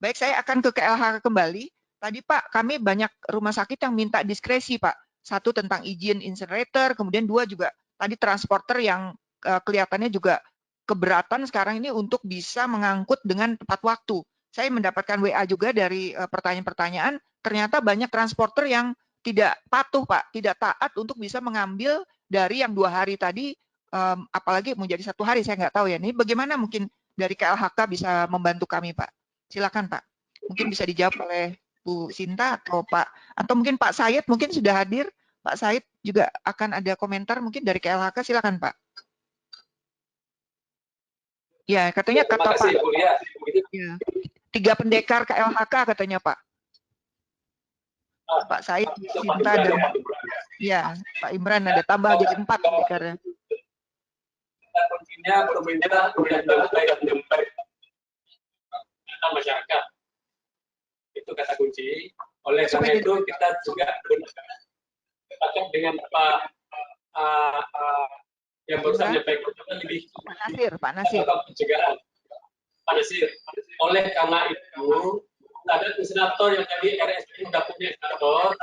Baik, saya akan ke KLHK kembali. Tadi Pak, kami banyak rumah sakit yang minta diskresi Pak. Satu tentang izin incinerator, kemudian dua juga tadi transporter yang kelihatannya juga keberatan sekarang ini untuk bisa mengangkut dengan tepat waktu. Saya mendapatkan WA juga dari pertanyaan-pertanyaan, ternyata banyak transporter yang tidak patuh Pak, tidak taat untuk bisa mengambil dari yang 2 hari tadi, apalagi menjadi 1 hari, saya nggak tahu ya. Ini bagaimana mungkin dari KLHK bisa membantu kami Pak? Silakan Pak. Mungkin bisa dijawab oleh Bu Sinta atau Pak, atau mungkin Pak Said mungkin sudah hadir. Pak Said juga akan ada komentar mungkin dari KLHK, silakan Pak. Ya, katanya kata Pak, ya, 3 pendekar KLHK katanya Pak. Pak Said, Sinta, dan ya Pak Imran ada tambah jadi 4 pendekarnya. Kuncinya pemerintah masyarakat. Itu kata kunci. Oleh karena itu kita juga berpakat dengan Pak yang barusan menyampaikan lebih Pak Nasir. Pencegahan. Pak Nasir. Oleh karena itu ada insinerator yang tadi RSP sudah punya insinerator,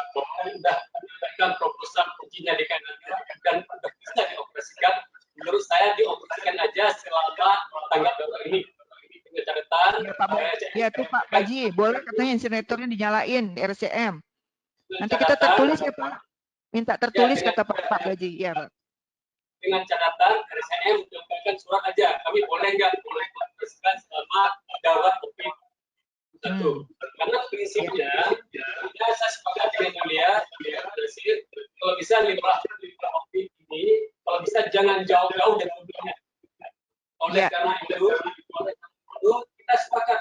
sudah memberikan proposal ujinya di Kanada dan sudah bisa dioperasikan. Menurut saya dioperasikan aja selama tanggap darurat ini. Catatan. Ya tuh Pak Haji, boleh katanya insineratornya dinyalain RCM. Nanti kita tertulis ya Pak. Minta tertulis ya, kata Pak Haji. Ya Pak. Dengan catatan RCM menyampaikan surat aja. Kami boleh nggak dioperasikan selama darurat COVID-19. Karena prinsipnya, ya saya sepakat dengan mulia, kalau bisa limbah COVID ini, kalau bisa jangan jauh-jauh dari mobilnya. Oleh karena itu kita sepakat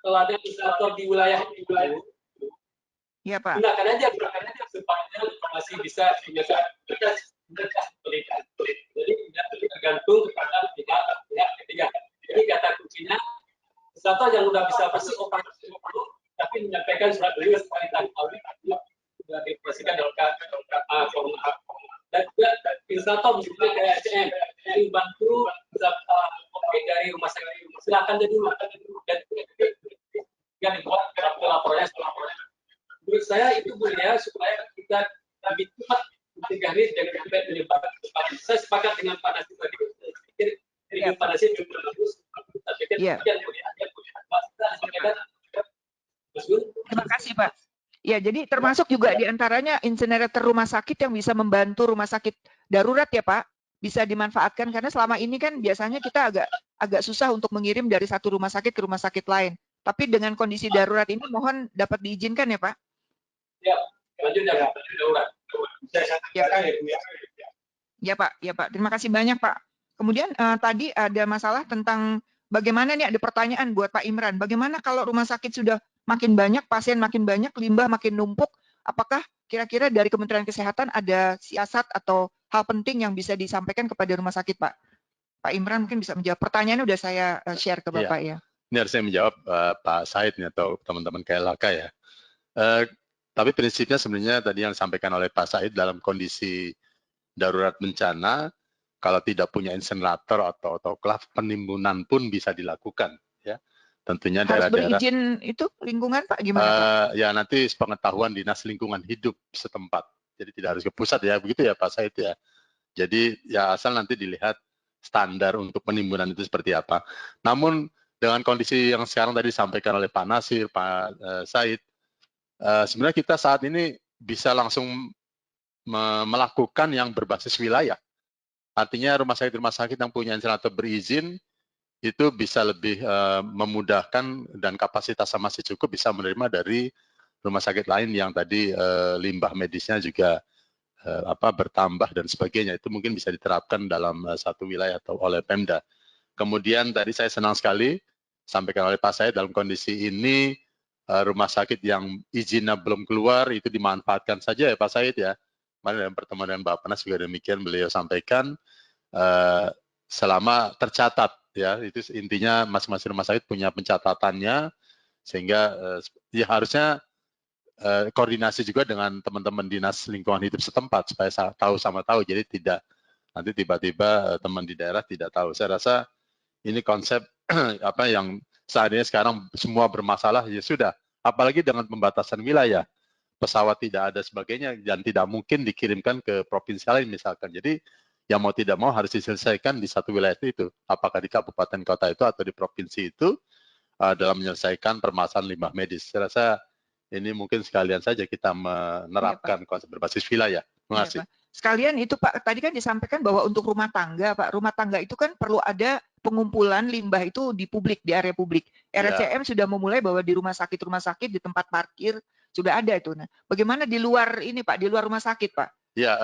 kalau ada insinerator di wilayah itu, ya Pak, gunakan aja supaya masih bisa menjaga pendidikan. Jadi tidak tergantung kepada pihak ketiga. Jadi kata kuncinya, insinerator yang sudah bisa pasti operasi, tapi menyampaikan surat dulu supaya tahu sudah dioperasikan dalam dan juga insinerator misalnya kayak SCM yang bantu COVID dari rumah sakit, silakan jadi dan juga dibuat laporannya. Menurut saya itu boleh supaya kita lebih cepat mencegah ini jangan sampai menyebar. Saya sepakat dengan Pak Nasir tadi. Saya pikir Pak Nasir juga bagus. Saya pikir terima kasih Pak. Ya, jadi termasuk juga diantaranya insinerator rumah sakit yang bisa membantu rumah sakit darurat ya Pak, bisa dimanfaatkan karena selama ini kan biasanya kita agak susah untuk mengirim dari satu rumah sakit ke rumah sakit lain. Tapi dengan kondisi darurat ini mohon dapat diizinkan ya Pak. Ya, lanjut ya Pak. Darurat. Ya Pak, ya Pak. Terima kasih banyak Pak. Kemudian tadi ada masalah tentang bagaimana nih, ada pertanyaan buat Pak Imran. Bagaimana kalau rumah sakit sudah makin banyak, pasien makin banyak, limbah makin numpuk, apakah kira-kira dari Kementerian Kesehatan ada siasat atau hal penting yang bisa disampaikan kepada rumah sakit Pak? Pak Imran mungkin bisa menjawab. Pertanyaannya udah saya share ke Bapak ya. Ini harus saya menjawab Pak Said atau teman-teman KLHK ya. Tapi prinsipnya sebenarnya tadi yang disampaikan oleh Pak Said dalam kondisi darurat bencana, kalau tidak punya insinerator atau autoklaf, penimbunan pun bisa dilakukan ya. Tentunya daerah-daerah berizin itu lingkungan Pak gimana Pak? Ya nanti sepengetahuan Dinas Lingkungan Hidup setempat. Jadi tidak harus ke pusat ya, begitu ya Pak Said ya. Jadi ya asal nanti dilihat standar untuk penimbunan itu seperti apa. Namun dengan kondisi yang sekarang tadi disampaikan oleh Pak Nasir, Pak Said, sebenarnya kita saat ini bisa langsung melakukan yang berbasis wilayah. Artinya rumah sakit yang punya insinerator berizin itu bisa lebih memudahkan dan kapasitasnya masih cukup bisa menerima dari rumah sakit lain yang tadi limbah medisnya juga bertambah dan sebagainya. Itu mungkin bisa diterapkan dalam satu wilayah atau oleh Pemda. Kemudian tadi saya senang sekali sampaikan oleh Pak Said dalam kondisi ini rumah sakit yang izinnya belum keluar itu dimanfaatkan saja ya Pak Said ya. Kemarin dalam pertemuan dengan Bapak Nas juga demikian beliau sampaikan selama tercatat ya, itu intinya masing-masing rumah sakit punya pencatatannya sehingga ya harusnya koordinasi juga dengan teman-teman Dinas Lingkungan Hidup setempat supaya tahu sama tahu, jadi tidak nanti tiba-tiba teman di daerah tidak tahu. Saya rasa ini konsep yang seandainya sekarang semua bermasalah, ya sudah. Apalagi dengan pembatasan wilayah, pesawat tidak ada sebagainya, dan tidak mungkin dikirimkan ke provinsi lain misalkan. Jadi yang mau tidak mau harus diselesaikan di satu wilayah itu, apakah di kabupaten kota itu atau di provinsi itu, dalam menyelesaikan permasalahan limbah medis. Saya rasa ini mungkin sekalian saja kita menerapkan konsep berbasis wilayah. Terima kasih. Sekalian itu Pak, tadi kan disampaikan bahwa untuk rumah tangga Pak, rumah tangga itu kan perlu ada pengumpulan limbah itu di publik, di area publik. RSCM sudah memulai bahwa di rumah sakit, di tempat parkir sudah ada itu. Nah, bagaimana di luar ini Pak, di luar rumah sakit Pak? Ya,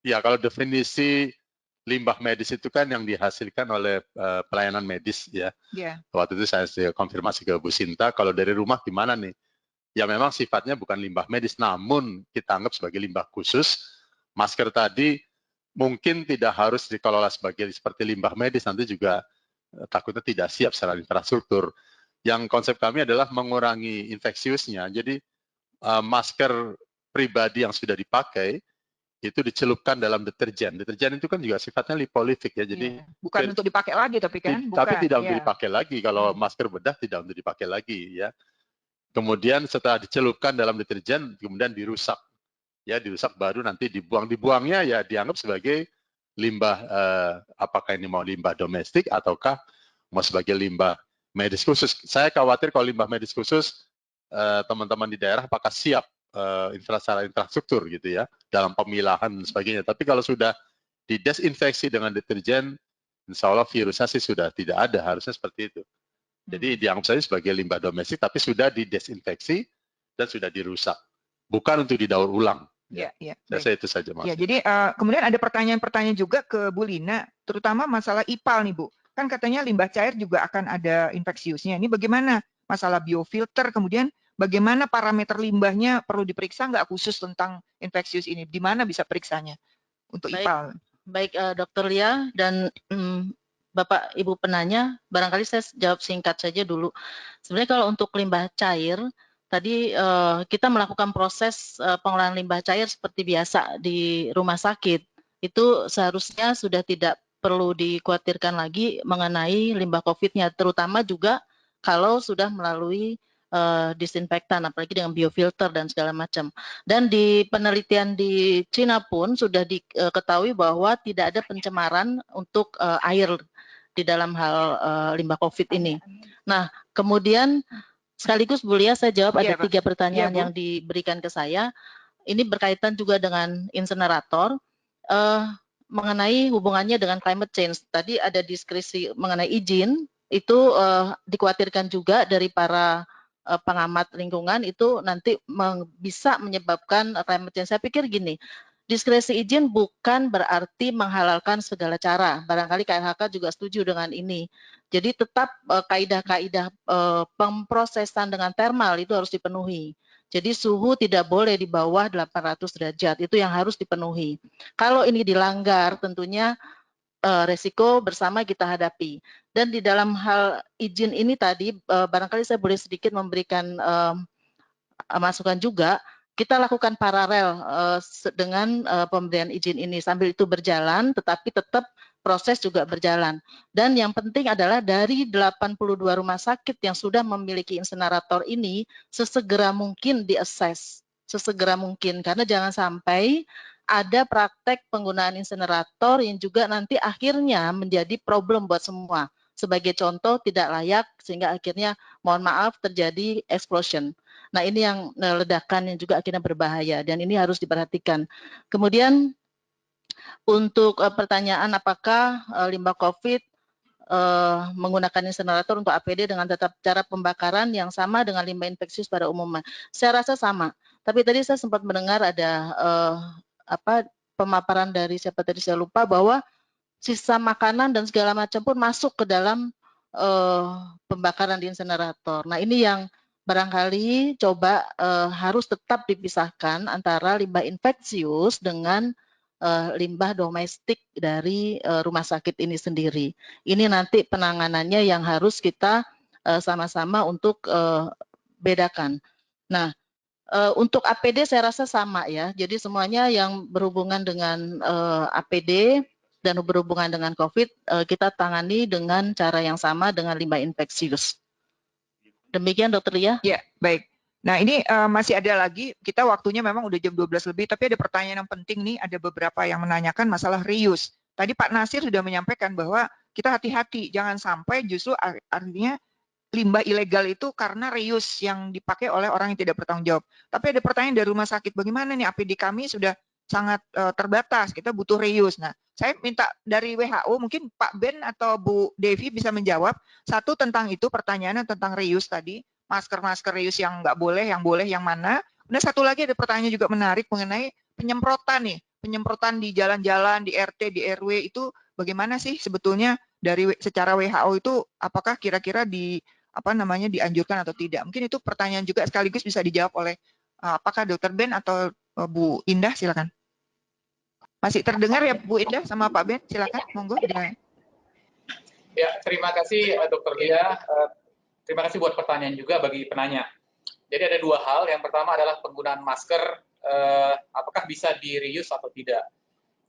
ya kalau definisi limbah medis itu kan yang dihasilkan oleh pelayanan medis ya. Waktu itu saya konfirmasi ke Bu Sinta, kalau dari rumah gimana nih? Ya memang sifatnya bukan limbah medis, namun kita anggap sebagai limbah khusus. Masker tadi mungkin tidak harus dikelola sebagai seperti limbah medis, nanti juga takutnya tidak siap secara infrastruktur. Yang konsep kami adalah mengurangi infeksiusnya. Jadi masker pribadi yang sudah dipakai itu dicelupkan dalam deterjen. Deterjen itu kan juga sifatnya lipolitik ya. Jadi bukan untuk dipakai lagi tapi kan? Tapi tidak untuk dipakai lagi. Kalau masker bedah tidak untuk dipakai lagi ya. Kemudian setelah dicelupkan dalam deterjen, kemudian dirusak. Ya, dirusak baru nanti dibuang. Dibuangnya ya dianggap sebagai limbah, apakah ini mau limbah domestik ataukah mau sebagai limbah medis khusus. Saya khawatir kalau limbah medis khusus, teman-teman di daerah apakah siap infrastruktur gitu ya, dalam pemilahan dan sebagainya. Tapi kalau sudah didesinfeksi dengan deterjen, insya Allah virusnya sih sudah tidak ada, harusnya seperti itu. Jadi dianggap saja sebagai limbah domestik, tapi sudah didesinfeksi dan sudah dirusak. Bukan untuk didaur ulang. Ya. Saya itu saja, Mas. Ya, jadi kemudian ada pertanyaan-pertanyaan juga ke Bu Lina, terutama masalah IPAL nih Bu. Kan katanya limbah cair juga akan ada infeksiusnya. Ini bagaimana masalah biofilter, kemudian bagaimana parameter limbahnya perlu diperiksa nggak khusus tentang infeksius ini? Di mana bisa periksanya untuk IPAL? Baik, Dr. Lia dan Bapak Ibu penanya, barangkali saya jawab singkat saja dulu. Sebenarnya kalau untuk limbah cair, tadi kita melakukan proses pengolahan limbah cair seperti biasa di rumah sakit. Itu seharusnya sudah tidak perlu dikhawatirkan lagi mengenai limbah COVID-nya, terutama juga kalau sudah melalui disinfektan, apalagi dengan biofilter dan segala macam. Dan di penelitian di Cina pun sudah diketahui bahwa tidak ada pencemaran untuk air di dalam hal limbah COVID ini. Nah, kemudian sekaligus Bu Lia, saya jawab ada 3 pertanyaan yang diberikan ke saya. Ini berkaitan juga dengan insenerator, mengenai hubungannya dengan climate change. Tadi ada diskresi mengenai izin, itu dikhawatirkan juga dari para pengamat lingkungan, itu nanti bisa menyebabkan climate change. Saya pikir gini, diskresi izin bukan berarti menghalalkan segala cara. Barangkali KLHK juga setuju dengan ini. Jadi tetap kaidah-kaidah pemprosesan dengan termal itu harus dipenuhi. Jadi suhu tidak boleh di bawah 800 derajat, itu yang harus dipenuhi. Kalau ini dilanggar tentunya resiko bersama kita hadapi. Dan di dalam hal izin ini tadi, barangkali saya boleh sedikit memberikan masukan juga, kita lakukan paralel dengan pemberian izin ini. Sambil itu berjalan, tetapi tetap proses juga berjalan. Dan yang penting adalah dari 82 rumah sakit yang sudah memiliki insenerator ini, sesegera mungkin di-assess. Sesegera mungkin, karena jangan sampai ada praktek penggunaan insenerator yang juga nanti akhirnya menjadi problem buat semua. Sebagai contoh tidak layak sehingga akhirnya mohon maaf terjadi explosion. Nah ini yang ledakan yang juga akhirnya berbahaya dan ini harus diperhatikan. Kemudian untuk pertanyaan apakah limbah COVID menggunakan insenerator untuk APD dengan tetap cara pembakaran yang sama dengan limbah infeksius pada umumnya. Saya rasa sama. Tapi tadi saya sempat mendengar ada pemaparan dari siapa tadi saya lupa bahwa sisa makanan dan segala macam pun masuk ke dalam pembakaran di insenerator. Nah ini yang barangkali coba harus tetap dipisahkan antara limbah infeksius dengan limbah domestik dari rumah sakit ini sendiri. Ini nanti penanganannya yang harus kita sama-sama untuk bedakan. Nah, untuk APD saya rasa sama ya. Jadi semuanya yang berhubungan dengan APD dan berhubungan dengan COVID kita tangani dengan cara yang sama dengan limbah infeksius. Demikian Dr. Lia. Ya, baik. Nah, ini masih ada lagi, kita waktunya memang udah jam 12 lebih, tapi ada pertanyaan yang penting nih, ada beberapa yang menanyakan masalah reuse. Tadi Pak Nasir sudah menyampaikan bahwa kita hati-hati, jangan sampai justru artinya limbah ilegal itu karena reuse yang dipakai oleh orang yang tidak bertanggung jawab. Tapi ada pertanyaan dari rumah sakit, bagaimana nih APD kami sudah sangat terbatas, kita butuh reuse. Nah, saya minta dari WHO, mungkin Pak Ben atau Bu Devi bisa menjawab, satu tentang itu, pertanyaannya tentang reuse tadi, masker-masker reuse yang nggak boleh, yang mana. Kemudian satu lagi ada pertanyaan juga menarik mengenai penyemprotan nih, penyemprotan di jalan-jalan, di RT, di RW itu bagaimana sih sebetulnya dari secara WHO itu apakah kira-kira dianjurkan atau tidak? Mungkin itu pertanyaan juga sekaligus bisa dijawab oleh apakah Dr. Ben atau Bu Indah, silakan. Masih terdengar ya Bu Indah sama Pak Ben, silakan, monggo. Ya, terima kasih Dr. Lia. Terima kasih buat pertanyaan juga bagi penanya. Jadi ada dua hal. Yang pertama adalah penggunaan masker, apakah bisa di-reuse atau tidak.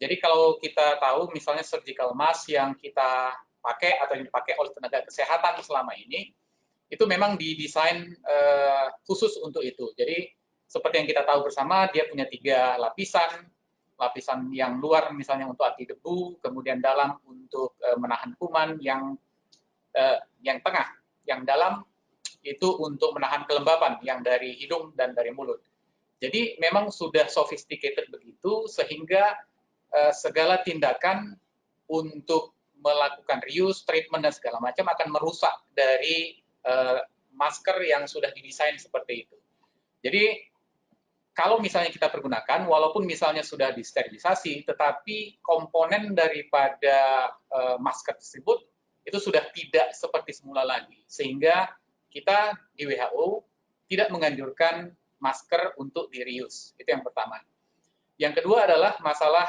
Jadi kalau kita tahu misalnya surgical mask yang kita pakai atau yang dipakai oleh tenaga kesehatan selama ini, itu memang didesain khusus untuk itu. Jadi seperti yang kita tahu bersama, dia punya 3 lapisan. Lapisan yang luar misalnya untuk anti debu, kemudian dalam untuk menahan kuman, yang tengah, yang dalam itu untuk menahan kelembapan yang dari hidung dan dari mulut. Jadi memang sudah sophisticated begitu sehingga segala tindakan untuk melakukan reuse, treatment dan segala macam akan merusak dari masker yang sudah didesain seperti itu. Jadi kalau misalnya kita pergunakan, walaupun misalnya sudah disterilisasi, tetapi komponen daripada masker tersebut itu sudah tidak seperti semula lagi, sehingga kita di WHO tidak menganjurkan masker untuk di-reuse. Itu yang pertama. Yang kedua adalah masalah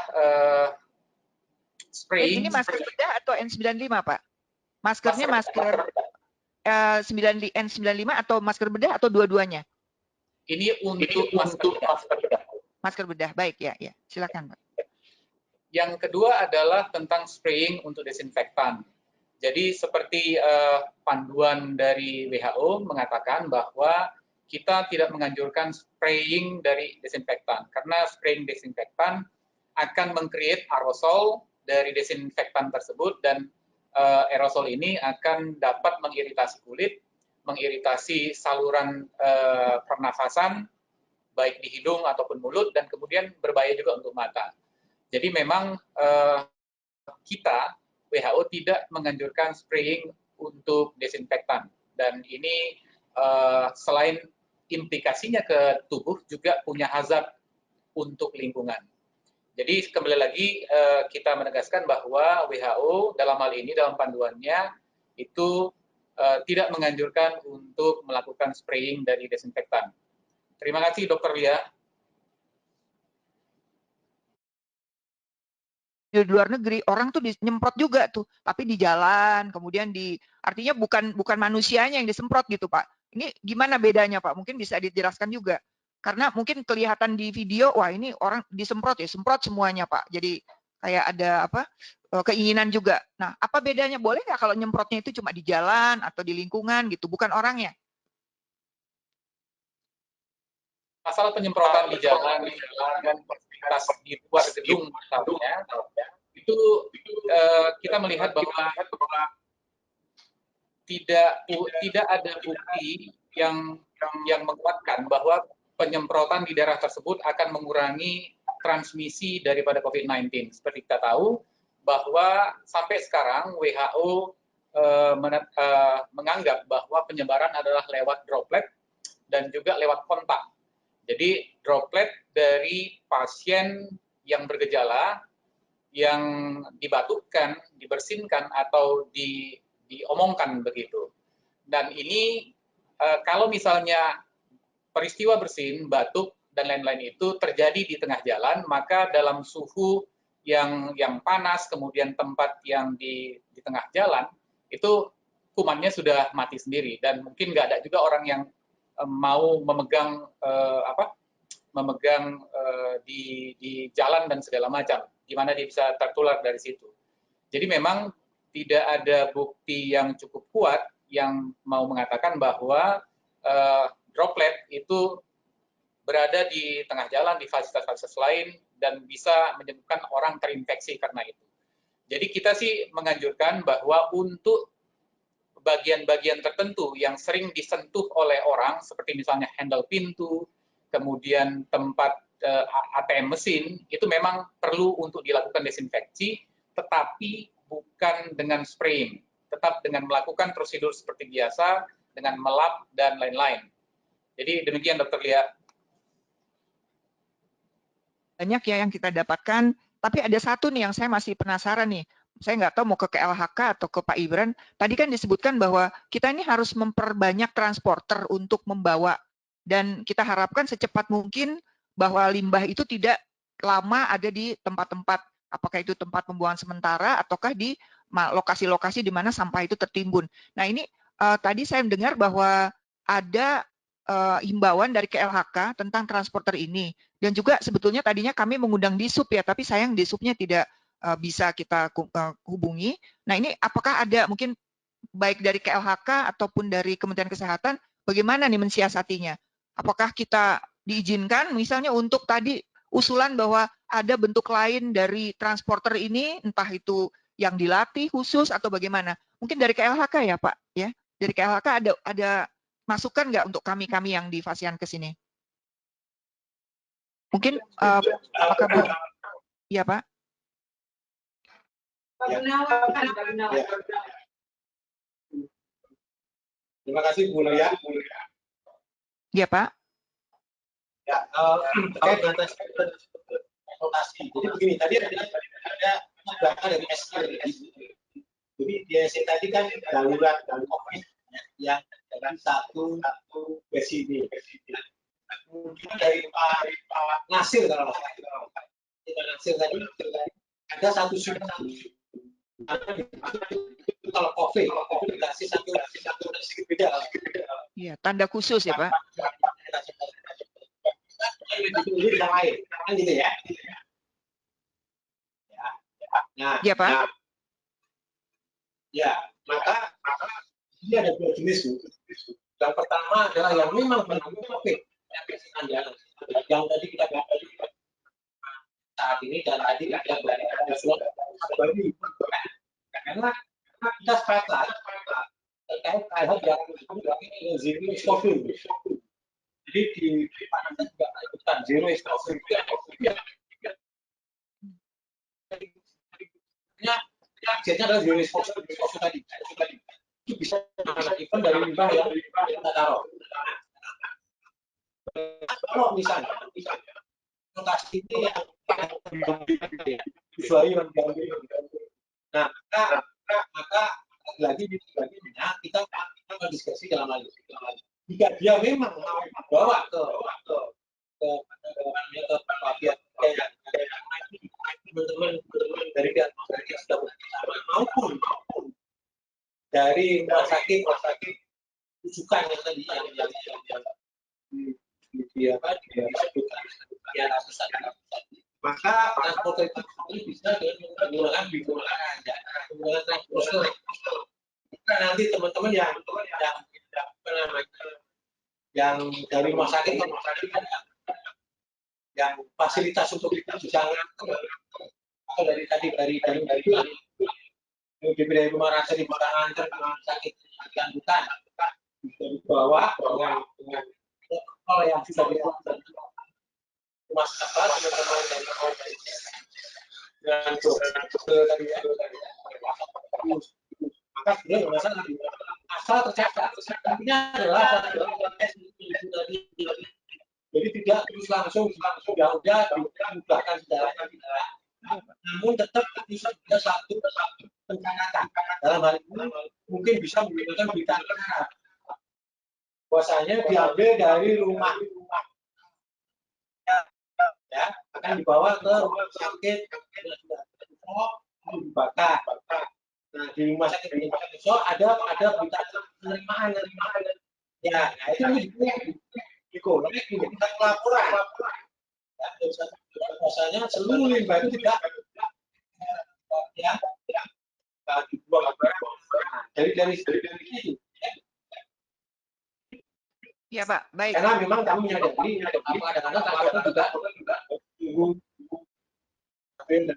spraying. Ini masker bedah atau N95, Pak? Maskernya masker N95 atau masker bedah atau dua-duanya? Ini untuk masker bedah. Masker bedah, baik ya, silakan Pak. Yang kedua adalah tentang spraying untuk desinfektan. Jadi seperti panduan dari WHO mengatakan bahwa kita tidak menganjurkan spraying dari desinfektan, karena spraying desinfektan akan meng-create aerosol dari desinfektan tersebut, dan aerosol ini akan dapat mengiritasi kulit, mengiritasi saluran pernafasan, baik di hidung ataupun mulut, dan kemudian berbahaya juga untuk mata. Jadi memang kita WHO tidak menganjurkan spraying untuk desinfektan, dan ini selain implikasinya ke tubuh juga punya hazard untuk lingkungan. Jadi kembali lagi kita menegaskan bahwa WHO dalam hal ini dalam panduannya itu tidak menganjurkan untuk melakukan spraying dari desinfektan. Terima kasih Dr. Lia. Di luar negeri orang tuh nyemprot juga tuh, tapi di jalan, kemudian artinya bukan manusianya yang disemprot gitu Pak. Ini gimana bedanya Pak? Mungkin bisa dijelaskan juga. Karena mungkin kelihatan di video, wah ini orang disemprot ya, semprot semuanya Pak. Jadi kayak ada keinginan juga. Nah, apa bedanya? Boleh nggak kalau nyemprotnya itu cuma di jalan atau di lingkungan gitu, bukan orangnya? Masalah penyemprotan di jalan dan fasilitas di luar gedung misalnya, itu kita melihat bahwa tidak ada bukti yang menguatkan bahwa penyemprotan di daerah tersebut akan mengurangi transmisi daripada COVID-19. Seperti kita tahu bahwa sampai sekarang WHO menganggap bahwa penyebaran adalah lewat droplet dan juga lewat kontak. Jadi droplet dari pasien yang bergejala, yang dibatukkan, dibersinkan, atau diomongkan begitu. Dan ini kalau misalnya peristiwa bersin, batuk, dan lain-lain itu terjadi di tengah jalan, maka dalam suhu yang panas, kemudian tempat yang di tengah jalan, itu kumannya sudah mati sendiri. Dan mungkin nggak ada juga orang yang mau memegang di jalan dan segala macam, gimana dia bisa tertular dari situ. Jadi memang tidak ada bukti yang cukup kuat yang mau mengatakan bahwa droplet itu berada di tengah jalan di fasilitas-fasilitas lain dan bisa menyebabkan orang terinfeksi karena itu. Jadi kita sih menganjurkan bahwa untuk bagian-bagian tertentu yang sering disentuh oleh orang, seperti misalnya handle pintu, kemudian tempat ATM mesin, itu memang perlu untuk dilakukan desinfeksi, tetapi bukan dengan spraying, tetap dengan melakukan prosedur seperti biasa, dengan melap dan lain-lain. Jadi demikian Dr. Lia. Banyak ya yang kita dapatkan, tapi ada satu nih yang saya masih penasaran nih. Saya nggak tahu mau ke KLHK atau ke Pak Ibran. Tadi kan disebutkan bahwa kita ini harus memperbanyak transporter untuk membawa. Dan kita harapkan secepat mungkin bahwa limbah itu tidak lama ada di tempat-tempat, apakah itu tempat pembuangan sementara ataukah di lokasi-lokasi di mana sampah itu tertimbun. Nah ini tadi saya mendengar bahwa ada himbauan dari KLHK tentang transporter ini. Dan juga sebetulnya tadinya kami mengundang Disub ya, tapi sayang Disubnya tidak bisa kita hubungi. Nah ini apakah ada mungkin baik dari KLHK ataupun dari Kementerian Kesehatan, bagaimana nih mensiasatinya? Apakah kita diizinkan misalnya untuk tadi usulan bahwa ada bentuk lain dari transporter ini, entah itu yang dilatih khusus atau bagaimana? Mungkin dari KLHK ya Pak, ya. Dari KLHK ada masukan nggak untuk kami-kami yang di Fasiankes ini? Mungkin apakah Bu? Iya Pak. Terima kasih Bu Lia. Iya Pak. Ya, terkait dengan transportasi. Jadi begini, tadi ada data dari SC. Jadi di SC tadi kan darurat dan COVID yang dari satu besi ini. Kemudian dari Pak Nasir kalau Nasir tadi ada satu surat. Kalau COVID dikasih satu beda. Iya, tanda khusus ya Pak. Yang lain, kan gitu ya. Nah, ya Pak. Ya, maka ini ada dua jenis. Yang pertama adalah yang memang benar-benar COVID, yang tadi kita bahas saat ini dan tadi ada baru karena kita sepakat terkait hal yang zero exposure. Jadi di mana juga ikutan zero exposure. Targetnya adalah zero exposure tadi. Itu bisa event dari limbah yang kita taruh. Kalau misalnya lokasi ini yang usually yang diambil. Nah, maka lagi kita akan diskusi dalam hal ini. Jika dia memang mau bawa ke pihak teman-teman dari pihak yang sudah bersama maupun dari rumah sakit rujukan yang tadi yang disebutkan ya maka transportasi ini bisa dengan menggunakan transporter. Karena nanti teman-teman yang dari rumah sakit yang fasilitas untuk bisa atau dari rumah sakit di antar rumah sakit lanjutan bisa dibawa dengan protokol yang sudah dilakukan rumah sakit teman-teman dan tadi maka sebenarnya masalah asal tercatat. Intinya adalah jadi tidak terus langsung udah dimudahkan sejarahnya tidak. Namun tetap bisa ada satu pencatatan dalam hal ini mungkin bisa menggunakan berita acara. Bahwasanya diambil dari rumah ya akan dibawa ke rumah sakit dibakar. Nah di rumah sakit besok ada berita penerimaan ya nah itu dikolek kita laporan ya bahwasanya seluruh limbah itu tidak ya dibuang dari itu Ya Pak, baik. Karena memang kami menyadari kadang-kadang juga tunggu. Ini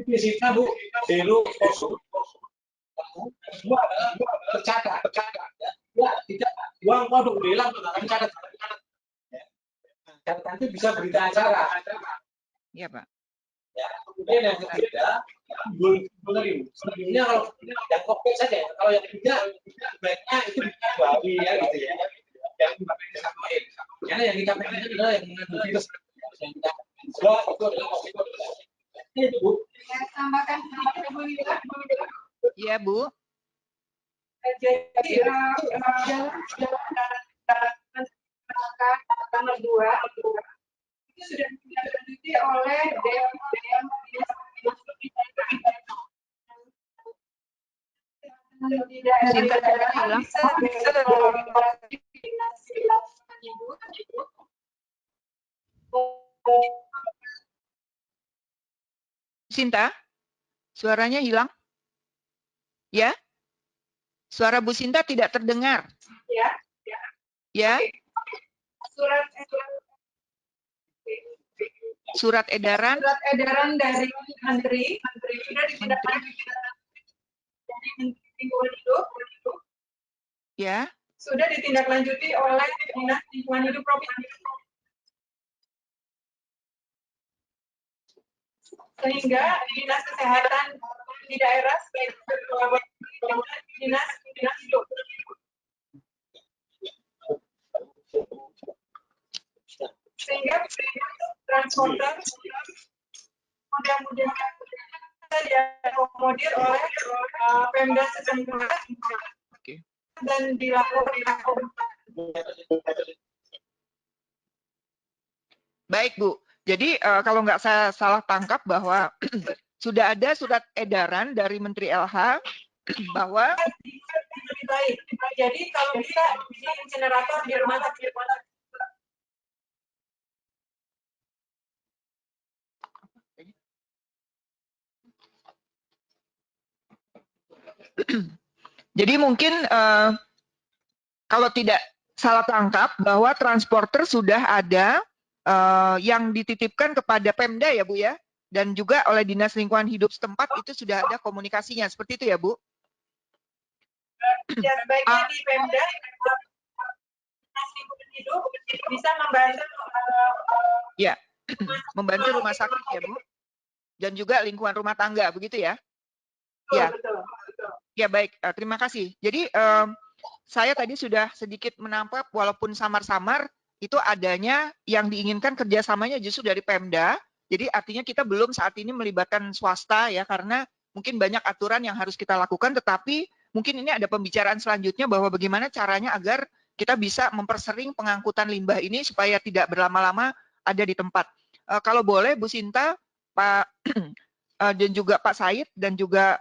prinsipnya Bu, zero exposure. Kedua adalah tercatat. Ya, tidak uang produk hilang akan catat. Catatan itu bisa berita acara. Iya Pak. Ya, kemudian yang ketiga, sebelumnya kalau yang COVID saja, kalau yang ketiga sebaiknya itu dibawi ya gitu ya. Yang disampaikan. Karena yang kita pakai itu adalah yang mengandung virus. Yang kita jual itu adalah COVID. Itu Bu. Saya tambahkan sedikit Bu Lila. Iya Bu. Jadi tanggal 2 itu sudah ditindaklanjuti oleh DM Sinta, suaranya hilang? Ya? Suara Bu Sinta tidak terdengar. Ya. Ya? Surat edaran dari Menteri sudah ditindaklanjuti dari Menteri Lingkungan Hidup. Ya. Sudah ditindaklanjuti oleh Dinas Lingkungan Hidup Provinsi. Sehingga Dinas Kesehatan di daerah berkolaborasi dengan Dinas Hidup. Sehingga transporter mudah-mudahan diakomodir oleh Pemda setempat dan dilakukan. Baik Bu. Jadi kalau nggak saya salah tangkap bahwa sudah ada surat edaran dari Menteri LH bahwa lebih baik. Jadi kalau bisa di insinerator di rumah sakit. Jadi mungkin kalau tidak salah tangkap bahwa transporter sudah ada yang dititipkan kepada Pemda ya Bu ya, dan juga oleh Dinas Lingkungan Hidup setempat itu sudah ada komunikasinya, seperti itu ya Bu? Ya, sebaiknya di Pemda Dinas Lingkungan Hidup bisa membantu ya, membantu rumah sakit ya Bu, dan juga lingkungan rumah tangga, begitu ya? Ya, betul. Ya baik, terima kasih. Jadi saya tadi sudah sedikit menangkap walaupun samar-samar itu adanya yang diinginkan kerjasamanya justru dari Pemda. Jadi artinya kita belum saat ini melibatkan swasta ya, karena mungkin banyak aturan yang harus kita lakukan, tetapi mungkin ini ada pembicaraan selanjutnya bahwa bagaimana caranya agar kita bisa mempersering pengangkutan limbah ini supaya tidak berlama-lama ada di tempat. Kalau boleh Bu Sinta, Pak dan juga Pak Said dan juga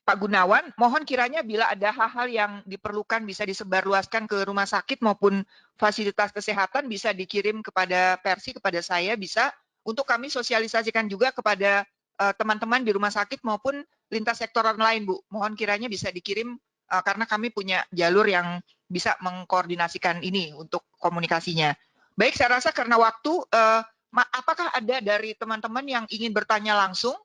Pak Gunawan, mohon kiranya bila ada hal-hal yang diperlukan bisa disebarluaskan ke rumah sakit maupun fasilitas kesehatan bisa dikirim kepada Persi, kepada saya bisa untuk kami sosialisasikan juga kepada teman-teman di rumah sakit maupun lintas sektoral lain Bu. Mohon kiranya bisa dikirim karena kami punya jalur yang bisa mengkoordinasikan ini untuk komunikasinya. Baik, saya rasa karena waktu, apakah ada dari teman-teman yang ingin bertanya langsung?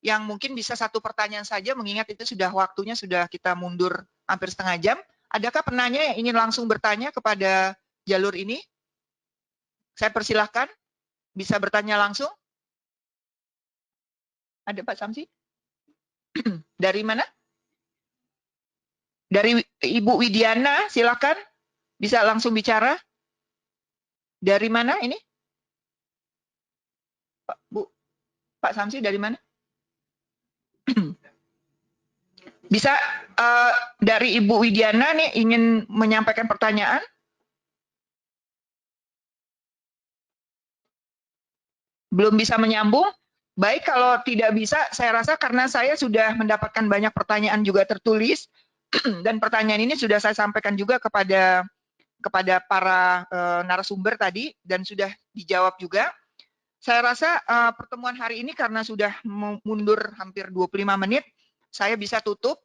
Yang mungkin bisa satu pertanyaan saja, mengingat itu sudah waktunya sudah kita mundur hampir setengah jam. Adakah penanya yang ingin langsung bertanya kepada jalur ini? Saya persilahkan, bisa bertanya langsung. Ada Pak Samsi? Dari mana? Dari Ibu Widiana, silakan. Bisa langsung bicara. Dari mana ini? Pak Samsi dari mana? Bisa dari Ibu Widiana nih ingin menyampaikan pertanyaan? Belum bisa menyambung? Baik, kalau tidak bisa, saya rasa karena saya sudah mendapatkan banyak pertanyaan juga tertulis, dan pertanyaan ini sudah saya sampaikan juga kepada para narasumber tadi, dan sudah dijawab juga. Saya rasa pertemuan hari ini karena sudah mundur hampir 25 menit, saya bisa tutup.